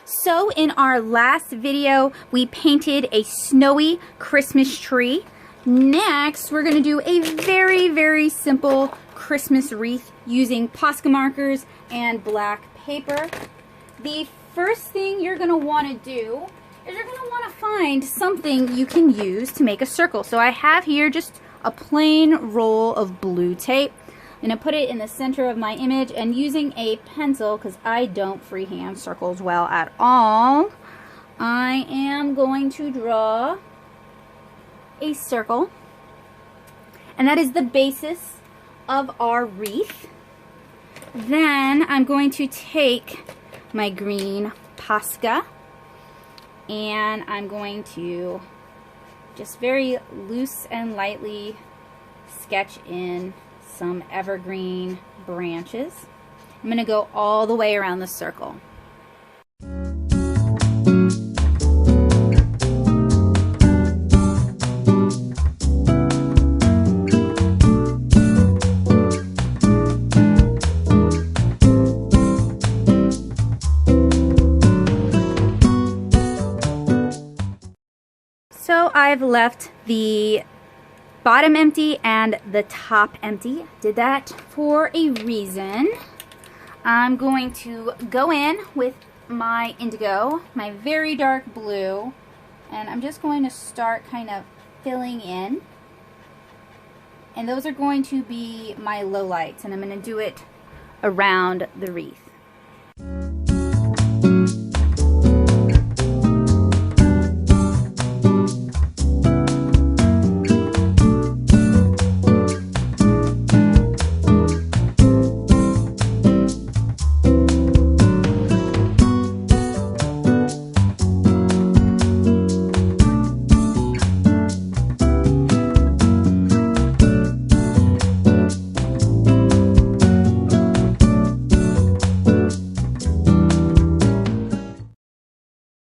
So in our last video, we painted a snowy Christmas tree. Next, we're going to do a very simple Christmas wreath using POSCA markers and black paper. The first thing you're going to want to do is you're going to want to find something you can use to make a circle. So I have here just a plain roll of blue tape. I'm going to put it in the center of my image, and using a pencil, because I don't freehand circles well at all, I am going to draw a circle, and that is the basis of our wreath. Then I'm going to take my green POSCA, and I'm going to just very loose and lightly sketch in some evergreen branches. I'm going to go all the way around the circle. So I've left the bottom empty and the top empty. Did that for a reason. I'm going to go in with my indigo, my very dark blue, and I'm just going to start kind of filling in. And those are going to be my lowlights, and I'm going to do it around the wreath.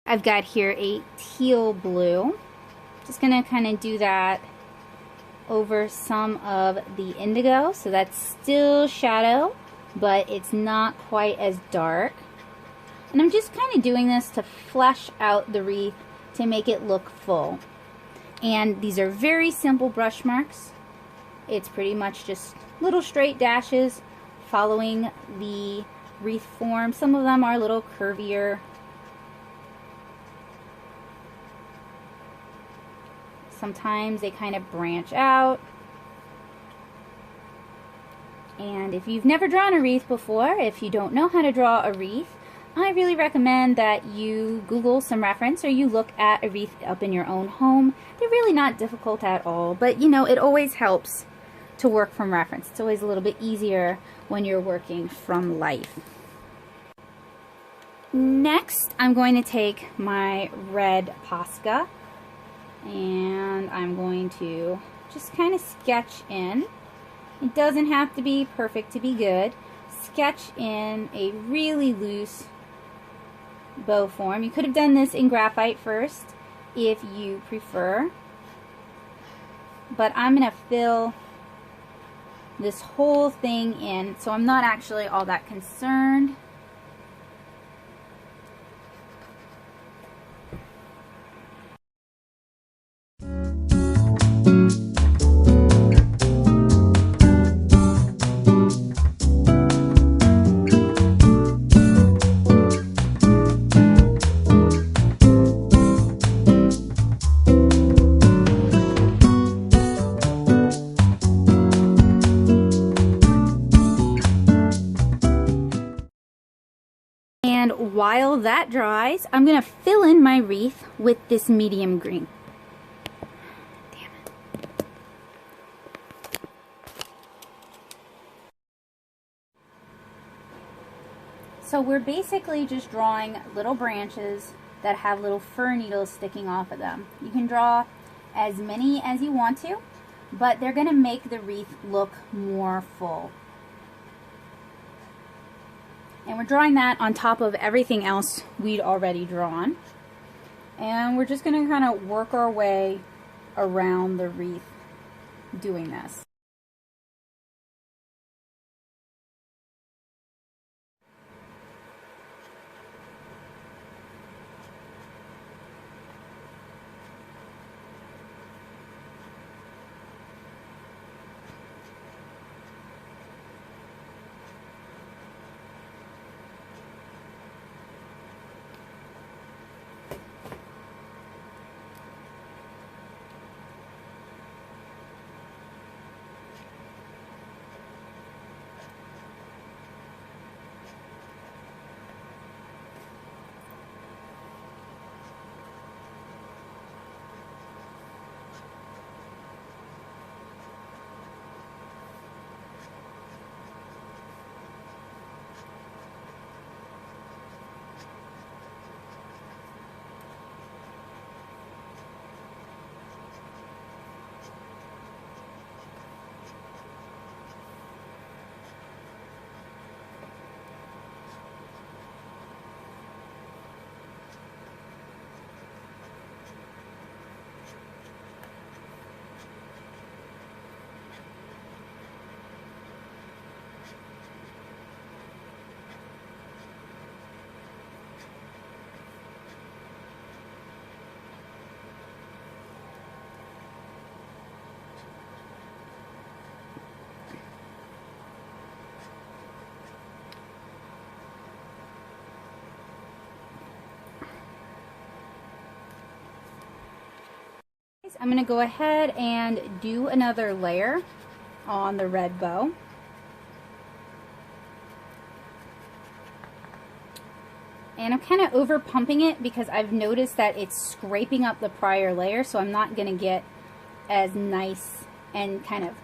I've got here a teal blue. Just going to kind of do that over some of the indigo, so that's still shadow, but it's not quite as dark. And I'm just kind of doing this to flesh out the wreath to make it look full. And these are very simple brush marks. It's pretty much just little straight dashes following the wreath form. Some of them are a little curvier. Sometimes they kind of branch out. And if you've never drawn a wreath before, if you don't know how to draw a wreath, I really recommend that you Google some reference or you look at a wreath up in your own home. They're really not difficult at all, but you know, it always helps to work from reference. It's always a little bit easier when you're working from life. Next, I'm going to take my red POSCA, and I'm going to just kind of sketch in. It doesn't have to be perfect to be good. Sketch in a really loose bow form. You could have done this in graphite first if you prefer, but I'm going to fill this whole thing in, so I'm not actually all that concerned. And while that dries, I'm going to fill in my wreath with this medium green. Damn it. So we're basically just drawing little branches that have little fir needles sticking off of them. You can draw as many as you want to, but they're going to make the wreath look more full. And we're drawing that on top of everything else we'd already drawn. And we're just going to kind of work our way around the wreath doing this. I'm going to go ahead and do another layer on the red bow. And I'm kind of over pumping it because I've noticed that it's scraping up the prior layer, so I'm not going to get as nice and kind of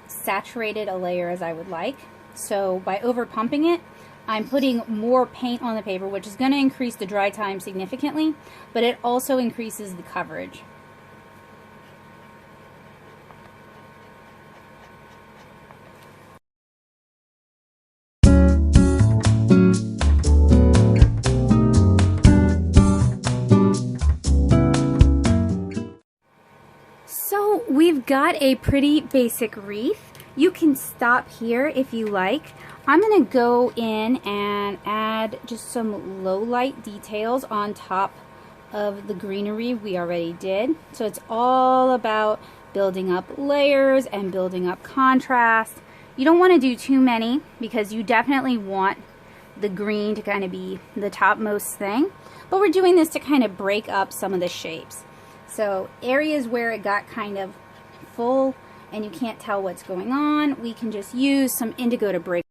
saturated a layer as I would like. So by over pumping it, I'm putting more paint on the paper, which is going to increase the dry time significantly, but it also increases the coverage. So we've got a pretty basic wreath. You can stop here if you like. I'm going to go in and add just some low light details on top of the greenery we already did. So it's all about building up layers and building up contrast. You don't want to do too many because you definitely want the green to kind of be the topmost thing. But we're doing this to kind of break up some of the shapes. So areas where it got kind of full and you can't tell what's going on, we can just use some indigo to break.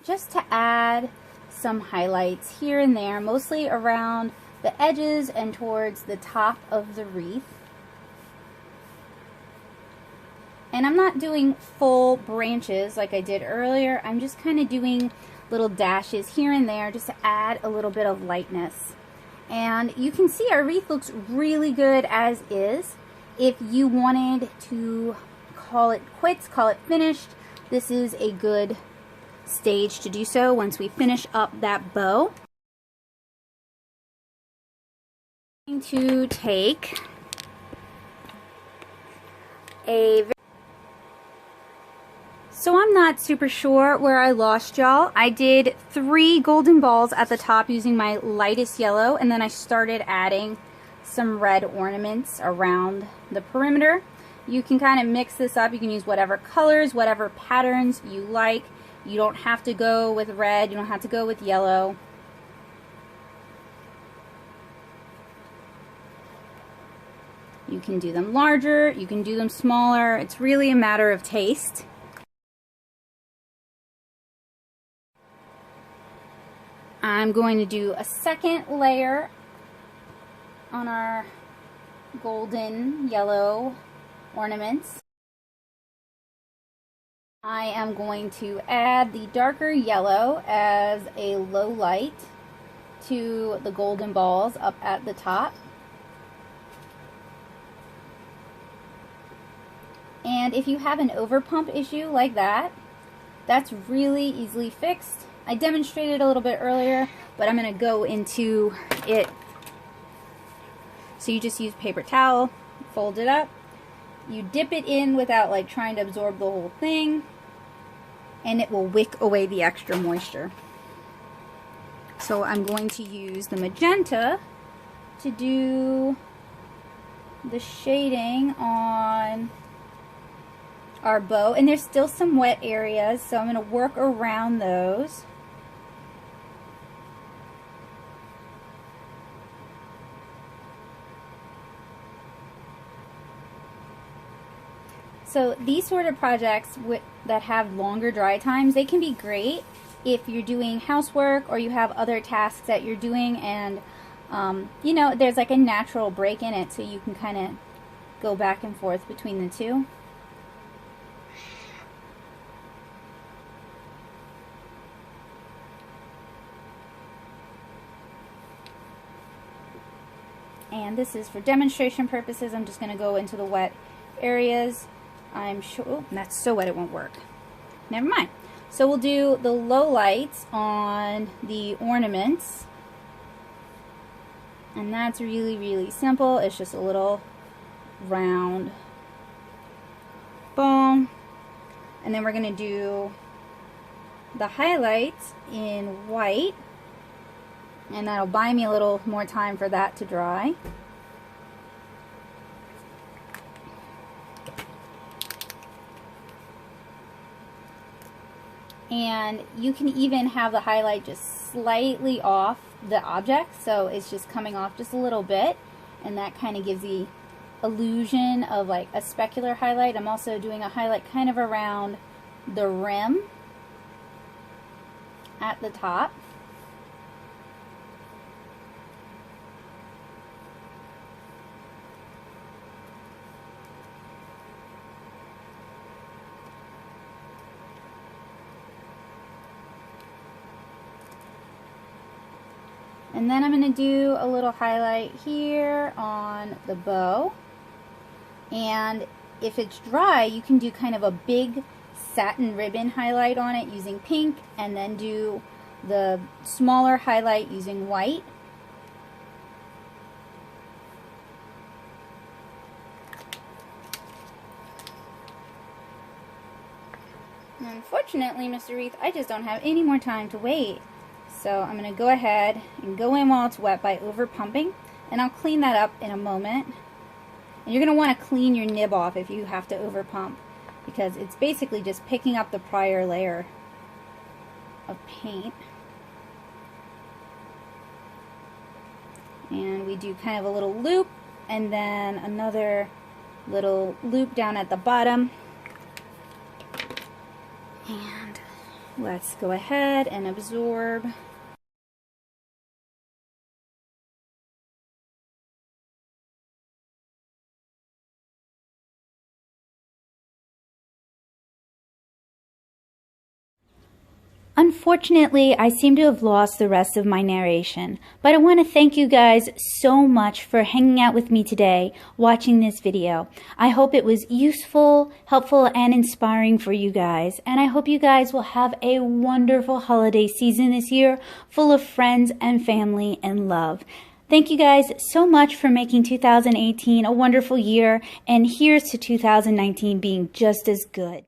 Just to add some highlights here and there, mostly around the edges and towards the top of the wreath. And I'm not doing full branches like I did earlier. I'm just kind of doing little dashes here and there just to add a little bit of lightness. And you can see our wreath looks really good as is. If you wanted to call it quits, call it finished, this is a good stage to do so once we finish up that bow. I'm going to take So I'm not super sure where I lost y'all. I did 3 golden balls at the top using my lightest yellow, and then I started adding some red ornaments around the perimeter. You can kind of mix this up. You can use whatever colors, whatever patterns you like. You don't have to go with red. You don't have to go with yellow. You can do them larger. You can do them smaller. It's really a matter of taste. I'm going to do a second layer on our golden yellow ornaments. I am going to add the darker yellow as a low light to the golden balls up at the top. And if you have an overpump issue like that, that's really easily fixed. I demonstrated a little bit earlier, but I'm going to go into it. So you just use paper towel, fold it up, you dip it in without like trying to absorb the whole thing, and it will wick away the extra moisture. So I'm going to use the magenta to do the shading on our bow, and there's still some wet areas, so I'm going to work around those. So these sort of projects that have longer dry times, they can be great if you're doing housework or you have other tasks that you're doing, and you know, there's like a natural break in it, so you can kind of go back and forth between the two. And this is for demonstration purposes. I'm just going to go into the wet areas. I'm sure, oh, that's so wet it won't work. Never mind. So we'll do the low lights on the ornaments. And that's really, really simple. It's just a little round ball. And then we're going to do the highlights in white. And that'll buy me a little more time for that to dry. And you can even have the highlight just slightly off the object, so it's just coming off just a little bit, and that kind of gives the illusion of like a specular highlight. I'm also doing a highlight kind of around the rim at the top. And then I'm going to do a little highlight here on the bow. And if it's dry, you can do kind of a big satin ribbon highlight on it using pink, and then do the smaller highlight using white. Unfortunately, Mr. Wreath, I just don't have any more time to wait. So I'm going to go ahead and go in while it's wet by over pumping, and I'll clean that up in a moment. And you're going to want to clean your nib off if you have to over pump, because it's basically just picking up the prior layer of paint. And we do kind of a little loop, and then another little loop down at the bottom. And let's go ahead and absorb. Unfortunately, I seem to have lost the rest of my narration, but I want to thank you guys so much for hanging out with me today, watching this video. I hope it was useful, helpful, and inspiring for you guys, and I hope you guys will have a wonderful holiday season this year, full of friends and family and love. Thank you guys so much for making 2018 a wonderful year, and here's to 2019 being just as good.